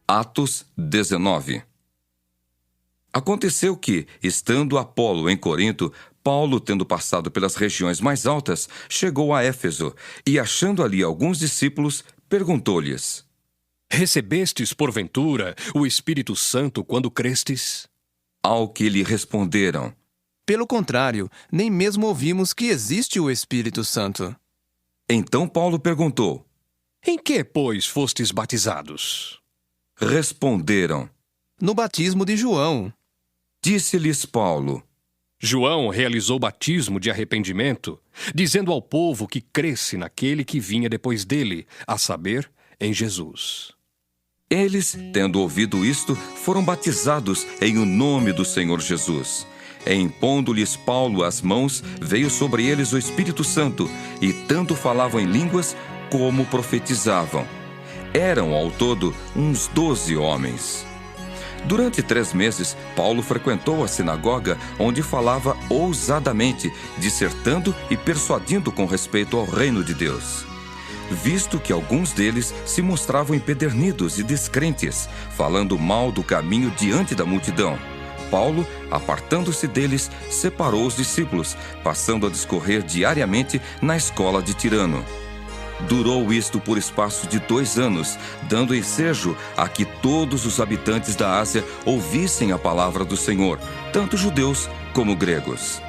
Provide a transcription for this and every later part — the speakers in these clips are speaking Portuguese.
Atos 19. Aconteceu que, estando Apolo em Corinto, Paulo, tendo passado pelas regiões mais altas, chegou a Éfeso e, achando ali alguns discípulos, perguntou-lhes: Recebestes, porventura, o Espírito Santo quando crestes? Ao que lhe responderam: Pelo contrário, nem mesmo ouvimos que existe o Espírito Santo. Então Paulo perguntou: Em que, pois, fostes batizados? Responderam. No batismo de João. Disse-lhes Paulo: João realizou batismo de arrependimento, dizendo ao povo que cresce naquele que vinha depois dele, a saber, em Jesus. Eles, tendo ouvido isto, foram batizados em o nome do Senhor Jesus. E impondo-lhes Paulo as mãos, veio sobre eles o Espírito Santo, e tanto falavam em línguas como profetizavam. Eram, ao todo, uns 12 homens. Durante 3 meses, Paulo frequentou a sinagoga, onde falava ousadamente, dissertando e persuadindo com respeito ao reino de Deus. Visto que alguns deles se mostravam empedernidos e descrentes, falando mal do caminho diante da multidão, Paulo, apartando-se deles, separou os discípulos, passando a discorrer diariamente na escola de Tirano. Durou isto por espaço de 2 anos, dando ensejo a que todos os habitantes da Ásia ouvissem a palavra do Senhor, tanto judeus como gregos.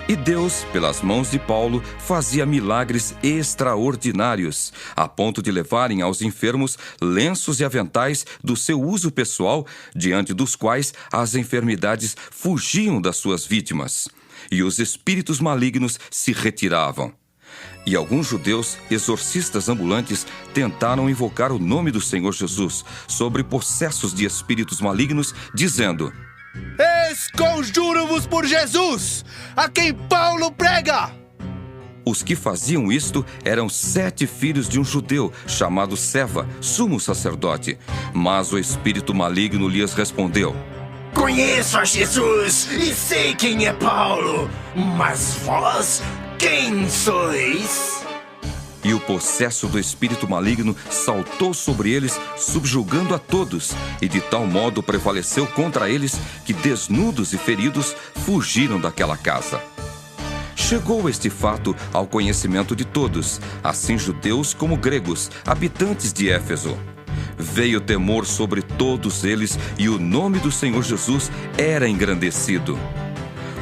E Deus, pelas mãos de Paulo, fazia milagres extraordinários, a ponto de levarem aos enfermos lenços e aventais do seu uso pessoal, diante dos quais as enfermidades fugiam das suas vítimas, e os espíritos malignos se retiravam. E alguns judeus, exorcistas ambulantes, tentaram invocar o nome do Senhor Jesus sobre possessos de espíritos malignos, dizendo: Esconjuro-vos por Jesus, a quem Paulo prega! Os que faziam isto eram 7 filhos de um judeu chamado Seva, sumo sacerdote. Mas o espírito maligno lhes respondeu: Conheço a Jesus e sei quem é Paulo, mas vós, quem sois? E o possesso do espírito maligno saltou sobre eles, subjugando a todos, e de tal modo prevaleceu contra eles que, desnudos e feridos, fugiram daquela casa. Chegou este fato ao conhecimento de todos, assim judeus como gregos, habitantes de Éfeso. Veio temor sobre todos eles, e o nome do Senhor Jesus era engrandecido.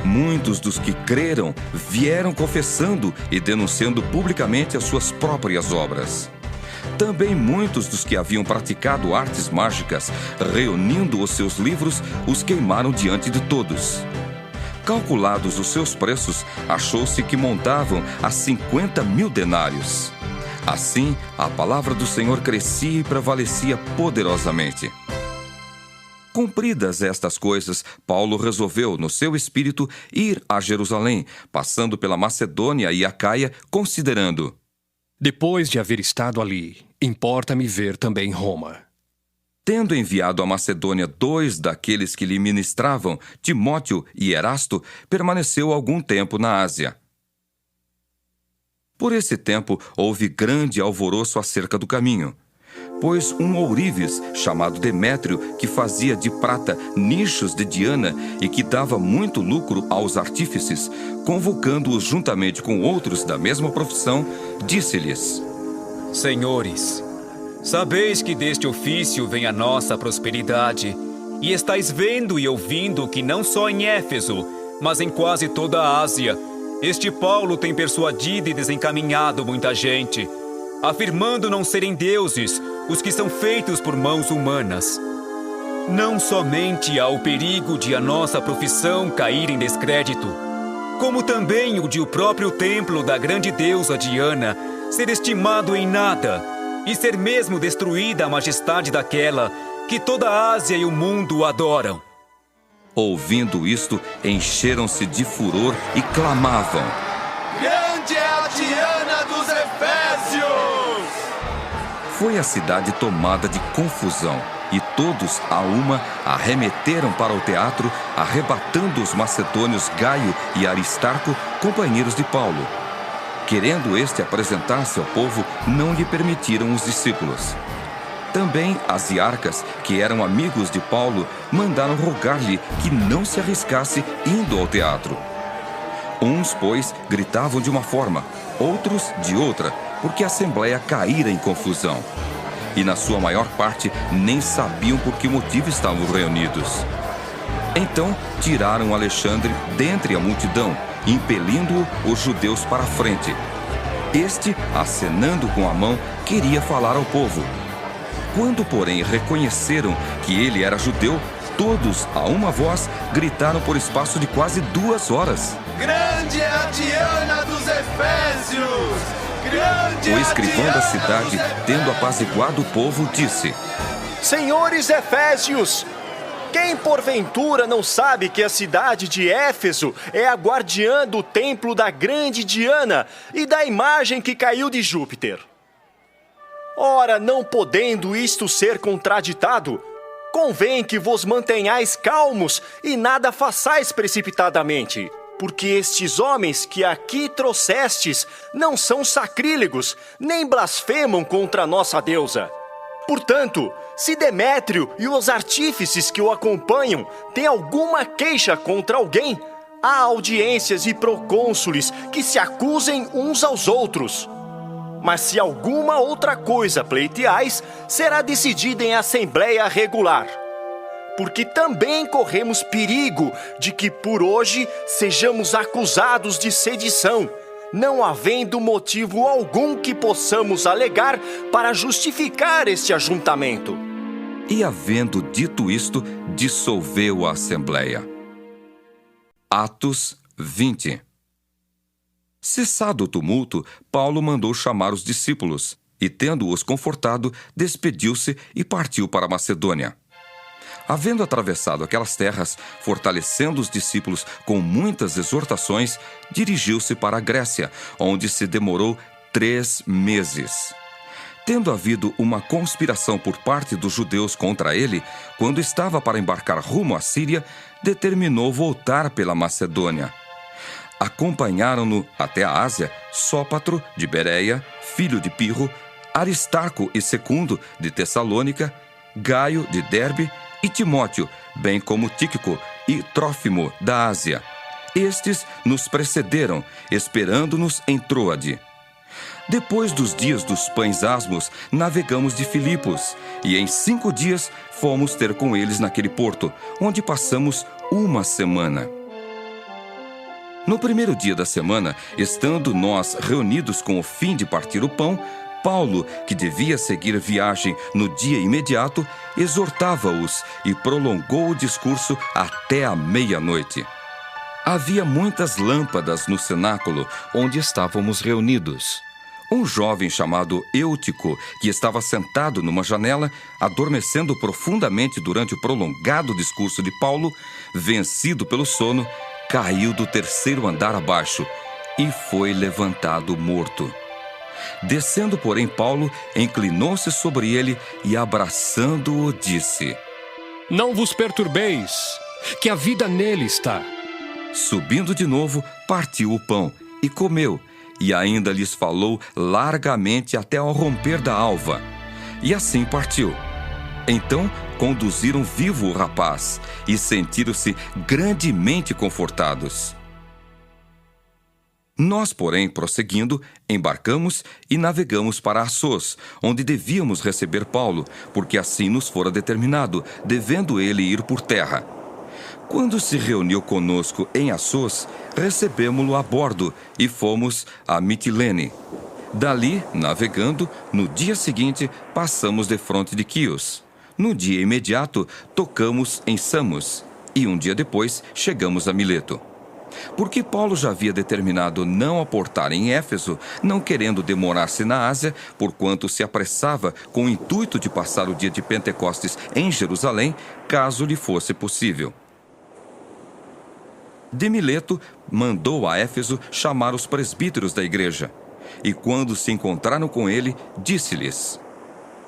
Muitos dos que creram vieram confessando e denunciando publicamente as suas próprias obras. Também muitos dos que haviam praticado artes mágicas, reunindo os seus livros, os queimaram diante de todos. Calculados os seus preços, achou-se que montavam a 50.000 denários. Assim, a palavra do Senhor crescia e prevalecia poderosamente. Cumpridas estas coisas, Paulo resolveu, no seu espírito, ir a Jerusalém, passando pela Macedônia e Acaia, considerando: Depois de haver estado ali, importa-me ver também Roma. Tendo enviado à Macedônia 2 daqueles que lhe ministravam, Timóteo e Erasto, permaneceu algum tempo na Ásia. Por esse tempo, houve grande alvoroço acerca do caminho. Pois um ourives, chamado Demétrio, que fazia de prata nichos de Diana e que dava muito lucro aos artífices, convocando-os juntamente com outros da mesma profissão, disse-lhes: Senhores, sabeis que deste ofício vem a nossa prosperidade, e estáis vendo e ouvindo que não só em Éfeso, mas em quase toda a Ásia, este Paulo tem persuadido e desencaminhado muita gente, afirmando não serem deuses os que são feitos por mãos humanas. Não somente há o perigo de a nossa profissão cair em descrédito, como também o de o próprio templo da grande deusa Diana ser estimado em nada e ser mesmo destruída a majestade daquela que toda a Ásia e o mundo adoram. Ouvindo isto, encheram-se de furor e clamavam: Grande é a Diana dos Efésios! Foi a cidade tomada de confusão, e todos, a uma, arremeteram para o teatro, arrebatando os macedônios Gaio e Aristarco, companheiros de Paulo. Querendo este apresentar-se ao povo, não lhe permitiram os discípulos. Também as diarcas, que eram amigos de Paulo, mandaram rogar-lhe que não se arriscasse indo ao teatro. Uns, pois, gritavam de uma forma, outros de outra, porque a assembleia caíra em confusão. E na sua maior parte nem sabiam por que motivo estavam reunidos. Então tiraram Alexandre dentre a multidão, impelindo-o os judeus para a frente. Este, acenando com a mão, queria falar ao povo. Quando, porém, reconheceram que ele era judeu, todos, a uma voz, gritaram por espaço de quase 2 horas. Grande é a Diana dos Efésios! Grande O é a escrivão da Diana cidade, dos Efésios! tendo apaziguado o povo, disse: Senhores Efésios, quem porventura não sabe que a cidade de Éfeso é a guardiã do templo da grande Diana e da imagem que caiu de Júpiter? Ora, não podendo isto ser contraditado, convém que vos mantenhais calmos e nada façais precipitadamente, porque estes homens que aqui trouxestes não são sacrílegos, nem blasfemam contra a nossa deusa. Portanto, se Demétrio e os artífices que o acompanham têm alguma queixa contra alguém, há audiências e procônsules que se acusem uns aos outros. Mas se alguma outra coisa pleiteais, será decidida em assembleia regular. Porque também corremos perigo de que por hoje sejamos acusados de sedição, não havendo motivo algum que possamos alegar para justificar este ajuntamento. E, havendo dito isto, dissolveu a assembleia. Atos 20. Cessado o tumulto, Paulo mandou chamar os discípulos e, tendo-os confortado, despediu-se e partiu para a Macedônia. Havendo atravessado aquelas terras, fortalecendo os discípulos com muitas exortações, dirigiu-se para a Grécia, onde se demorou 3 meses. Tendo havido uma conspiração por parte dos judeus contra ele, quando estava para embarcar rumo à Síria, determinou voltar pela Macedônia. Acompanharam-no até a Ásia Sópatro, de Bereia, filho de Pirro, Aristarco e Secundo, de Tessalônica, Gaio, de Derbe, e Timóteo, bem como Tíquico e Trófimo, da Ásia. Estes nos precederam, esperando-nos em Troade. Depois dos dias dos pães asmos, navegamos de Filipos, e em 5 dias fomos ter com eles naquele porto, onde passamos 1 semana. No primeiro dia da semana, estando nós reunidos com o fim de partir o pão, Paulo, que devia seguir viagem no dia imediato, exortava-os e prolongou o discurso até a meia-noite. Havia muitas lâmpadas no cenáculo onde estávamos reunidos. Um jovem chamado Eutico, que estava sentado numa janela, adormecendo profundamente durante o prolongado discurso de Paulo, vencido pelo sono, caiu do 3º andar abaixo e foi levantado morto. Descendo, porém, Paulo inclinou-se sobre ele e, abraçando-o, disse: Não vos perturbeis, que a vida nele está. Subindo de novo, partiu o pão e comeu, e ainda lhes falou largamente até ao romper da alva. E assim partiu. Então conduziram vivo o rapaz e sentiram-se grandemente confortados. Nós, porém, prosseguindo, embarcamos e navegamos para Assos, onde devíamos receber Paulo, porque assim nos fora determinado, devendo ele ir por terra. Quando se reuniu conosco em Assos, recebemo-lo a bordo e fomos a Mitilene. Dali, navegando, no dia seguinte, passamos defronte de Quios. No dia imediato, tocamos em Samos, e um dia depois chegamos a Mileto. Porque Paulo já havia determinado não aportar em Éfeso, não querendo demorar-se na Ásia, porquanto se apressava com o intuito de passar o dia de Pentecostes em Jerusalém, caso lhe fosse possível. De Mileto, mandou a Éfeso chamar os presbíteros da igreja. E quando se encontraram com ele, disse-lhes: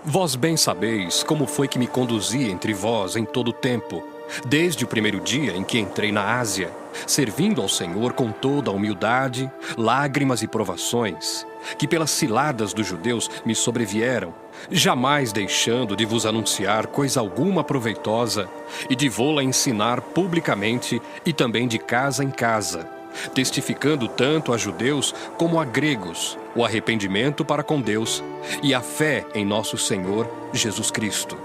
Vós bem sabeis como foi que me conduzi entre vós em todo o tempo, desde o primeiro dia em que entrei na Ásia, servindo ao Senhor com toda a humildade, lágrimas e provações, que pelas ciladas dos judeus me sobrevieram, jamais deixando de vos anunciar coisa alguma proveitosa e de vô-la ensinar publicamente e também de casa em casa, testificando tanto a judeus como a gregos o arrependimento para com Deus e a fé em nosso Senhor Jesus Cristo.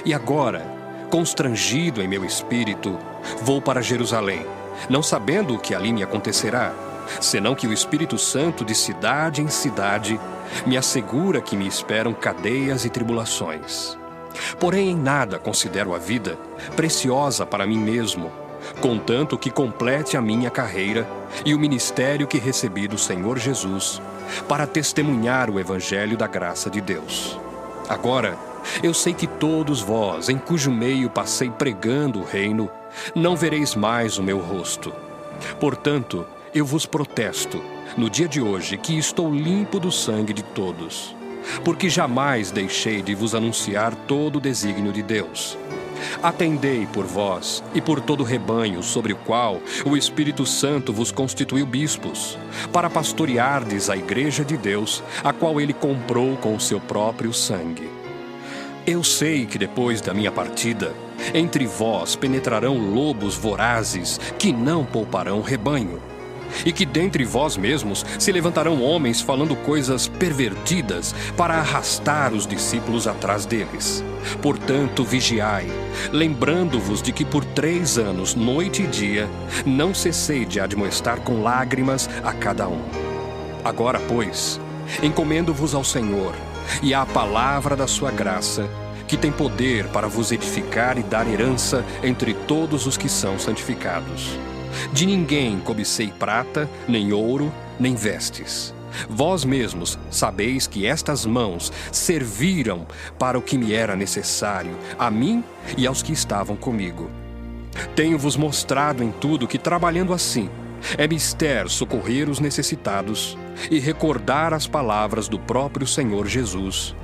E agora, constrangido em meu espírito, vou para Jerusalém, não sabendo o que ali me acontecerá, senão que o Espírito Santo de cidade em cidade me assegura que me esperam cadeias e tribulações. Porém, em nada considero a vida preciosa para mim mesmo, contanto que complete a minha carreira e o ministério que recebi do Senhor Jesus, para testemunhar o Evangelho da graça de Deus. Agora, eu sei que todos vós, em cujo meio passei pregando o reino, não vereis mais o meu rosto. Portanto, eu vos protesto, no dia de hoje, que estou limpo do sangue de todos, porque jamais deixei de vos anunciar todo o desígnio de Deus. Atendei por vós e por todo o rebanho sobre o qual o Espírito Santo vos constituiu bispos, para pastoreardes a igreja de Deus, a qual ele comprou com o seu próprio sangue. Eu sei que depois da minha partida, entre vós penetrarão lobos vorazes que não pouparão o rebanho, e que dentre vós mesmos se levantarão homens falando coisas pervertidas para arrastar os discípulos atrás deles. Portanto, vigiai, lembrando-vos de que por 3 anos, noite e dia, não cessei de admoestar com lágrimas a cada um. Agora, pois, encomendo-vos ao Senhor e à palavra da sua graça, que tem poder para vos edificar e dar herança entre todos os que são santificados. De ninguém cobicei prata, nem ouro, nem vestes. Vós mesmos sabeis que estas mãos serviram para o que me era necessário, a mim e aos que estavam comigo. Tenho-vos mostrado em tudo que, trabalhando assim, é mister socorrer os necessitados e recordar as palavras do próprio Senhor Jesus.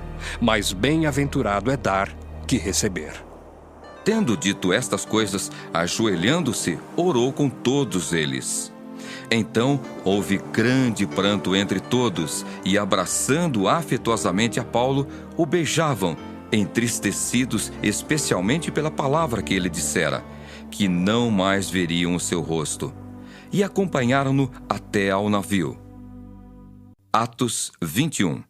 Mas bem-aventurado é dar que receber. Tendo dito estas coisas, ajoelhando-se, orou com todos eles. Então houve grande pranto entre todos, e abraçando afetuosamente a Paulo, o beijavam, entristecidos especialmente pela palavra que ele dissera, que não mais veriam o seu rosto. E acompanharam-no até ao navio. Atos 21.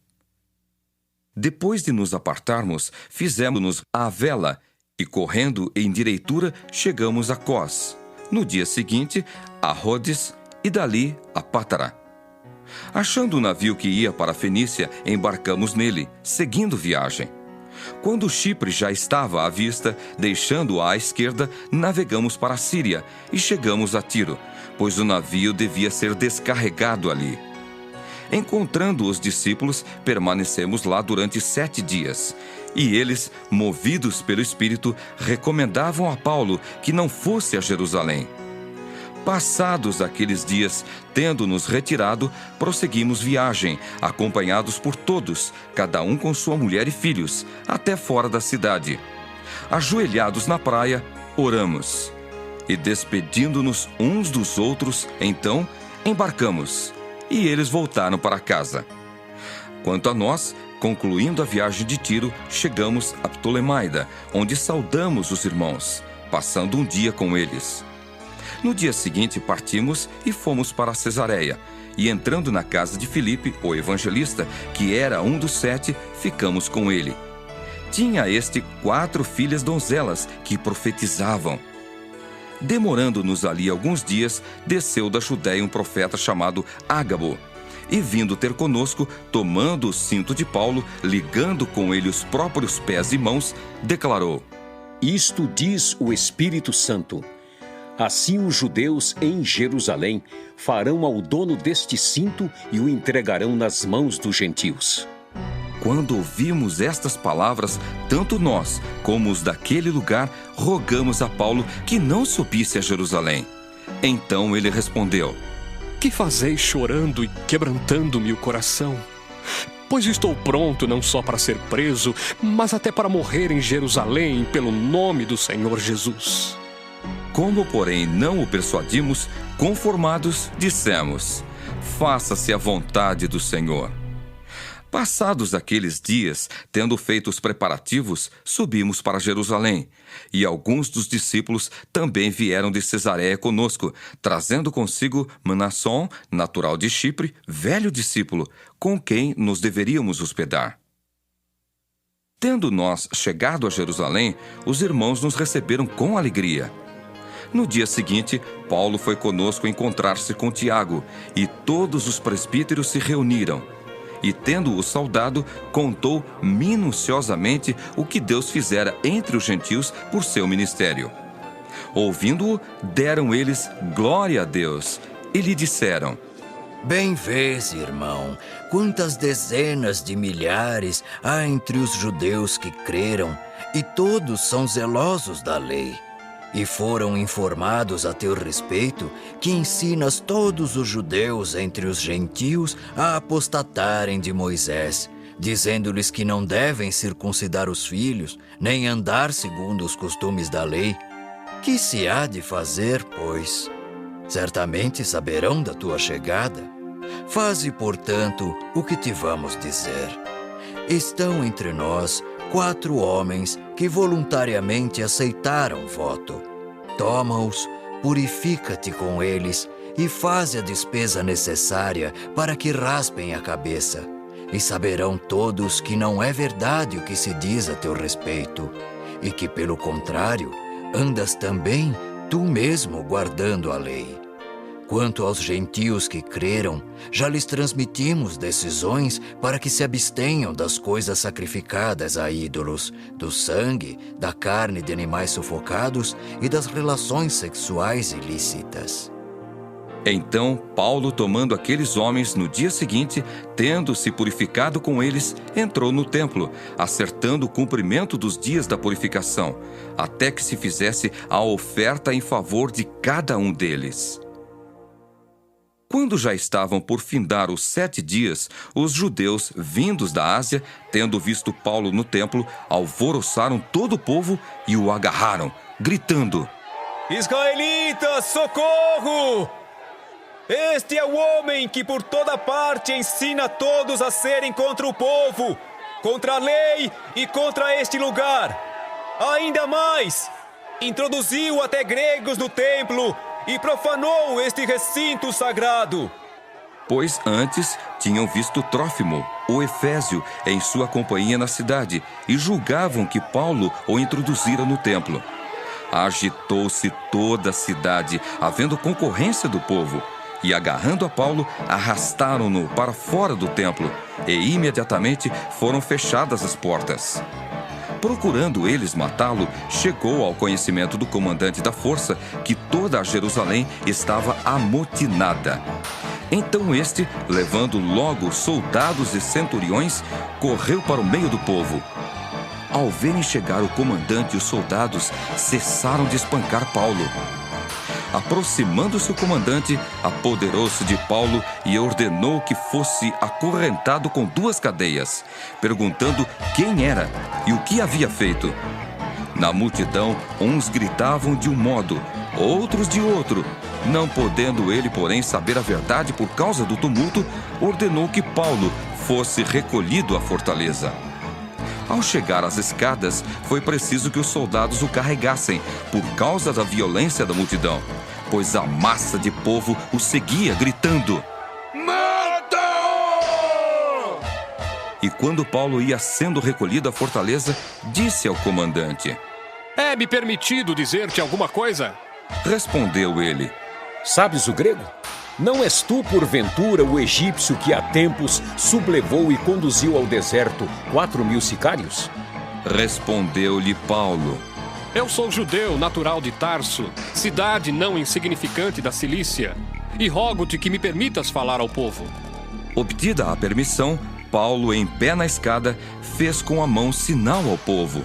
Depois de nos apartarmos, fizemos-nos à vela, e correndo em direitura, chegamos a Cós. No dia seguinte, a Rhodes, e dali a Pátara. Achando o navio que ia para a Fenícia, embarcamos nele, seguindo viagem. Quando Chipre já estava à vista, deixando-o à esquerda, navegamos para a Síria e chegamos a Tiro, pois o navio devia ser descarregado ali. Encontrando os discípulos, permanecemos lá durante 7 dias. E eles, movidos pelo Espírito, recomendavam a Paulo que não fosse a Jerusalém. Passados aqueles dias, tendo-nos retirado, prosseguimos viagem, acompanhados por todos, cada um com sua mulher e filhos, até fora da cidade. Ajoelhados na praia, oramos. E despedindo-nos uns dos outros, então, embarcamos. E eles voltaram para casa. Quanto a nós, concluindo a viagem de Tiro, chegamos a Ptolemaida, onde saudamos os irmãos, passando um dia com eles. No dia seguinte partimos e fomos para Cesareia, e entrando na casa de Filipe, o evangelista, que era um dos 7, ficamos com ele. Tinha este 4 filhas donzelas que profetizavam. Demorando-nos ali alguns dias, desceu da Judéia um profeta chamado Ágabo, e vindo ter conosco, tomando o cinto de Paulo, ligando com ele os próprios pés e mãos, declarou: Isto diz o Espírito Santo. Assim os judeus em Jerusalém farão ao dono deste cinto e o entregarão nas mãos dos gentios. Quando ouvimos estas palavras, tanto nós como os daquele lugar rogamos a Paulo que não subisse a Jerusalém. Então ele respondeu: Que fazeis chorando e quebrantando-me o coração? Pois estou pronto não só para ser preso, mas até para morrer em Jerusalém pelo nome do Senhor Jesus. Como, porém, não o persuadimos, conformados, dissemos: faça-se a vontade do Senhor. Passados aqueles dias, tendo feito os preparativos, subimos para Jerusalém. E alguns dos discípulos também vieram de Cesareia conosco, trazendo consigo Mnasson, natural de Chipre, velho discípulo, com quem nos deveríamos hospedar. Tendo nós chegado a Jerusalém, os irmãos nos receberam com alegria. No dia seguinte, Paulo foi conosco encontrar-se com Tiago, e todos os presbíteros se reuniram. E, tendo-o saudado, contou minuciosamente o que Deus fizera entre os gentios por seu ministério. Ouvindo-o, deram eles glória a Deus, e lhe disseram: Bem vês, irmão, quantas dezenas de milhares há entre os judeus que creram, e todos são zelosos da lei. E foram informados a teu respeito que ensinas todos os judeus entre os gentios a apostatarem de Moisés, dizendo-lhes que não devem circuncidar os filhos, nem andar segundo os costumes da lei. Que se há de fazer, pois? Certamente saberão da tua chegada. Faze, portanto, o que te vamos dizer. Estão entre nós 4 homens que voluntariamente aceitaram o voto. Toma-os, purifica-te com eles e faze a despesa necessária para que raspem a cabeça. E saberão todos que não é verdade o que se diz a teu respeito, e que, pelo contrário, andas também tu mesmo guardando a lei. Quanto aos gentios que creram, já lhes transmitimos decisões para que se abstenham das coisas sacrificadas a ídolos, do sangue, da carne de animais sufocados e das relações sexuais ilícitas. Então, Paulo, tomando aqueles homens no dia seguinte, tendo-se purificado com eles, entrou no templo, acertando o cumprimento dos dias da purificação, até que se fizesse a oferta em favor de cada um deles. Quando já estavam por findar os 7 dias, os judeus, vindos da Ásia, tendo visto Paulo no templo, alvoroçaram todo o povo e o agarraram, gritando: Israelitas, socorro! Este é o homem que por toda parte ensina todos a serem contra o povo, contra a lei e contra este lugar. Ainda mais, introduziu até gregos no templo e profanou este recinto sagrado. Pois antes tinham visto Trófimo, o Efésio, em sua companhia na cidade, e julgavam que Paulo o introduzira no templo. Agitou-se toda a cidade, havendo concorrência do povo, e agarrando a Paulo, arrastaram-no para fora do templo, e imediatamente foram fechadas as portas. Procurando eles matá-lo, chegou ao conhecimento do comandante da força que toda a Jerusalém estava amotinada. Então este, levando logo soldados e centuriões, correu para o meio do povo. Ao verem chegar o comandante e os soldados, cessaram de espancar Paulo. Aproximando-se o comandante, apoderou-se de Paulo e ordenou que fosse acorrentado com 2 cadeias, perguntando quem era e o que havia feito. Na multidão, uns gritavam de um modo, outros de outro. Não podendo ele, porém, saber a verdade por causa do tumulto, ordenou que Paulo fosse recolhido à fortaleza. Ao chegar às escadas, foi preciso que os soldados o carregassem, por causa da violência da multidão, pois a massa de povo o seguia, gritando: Mata! E quando Paulo ia sendo recolhido à fortaleza, disse ao comandante: É-me permitido dizer-te alguma coisa? Respondeu ele: Sabes o grego? Não és tu, porventura, o egípcio que há tempos sublevou e conduziu ao deserto 4.000 sicários? Respondeu-lhe Paulo: Eu sou judeu, natural de Tarso, cidade não insignificante da Cilícia, e rogo-te que me permitas falar ao povo. Obtida a permissão, Paulo, em pé na escada, fez com a mão sinal ao povo.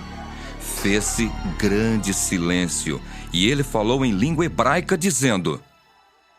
Fez-se grande silêncio, e ele falou em língua hebraica, dizendo: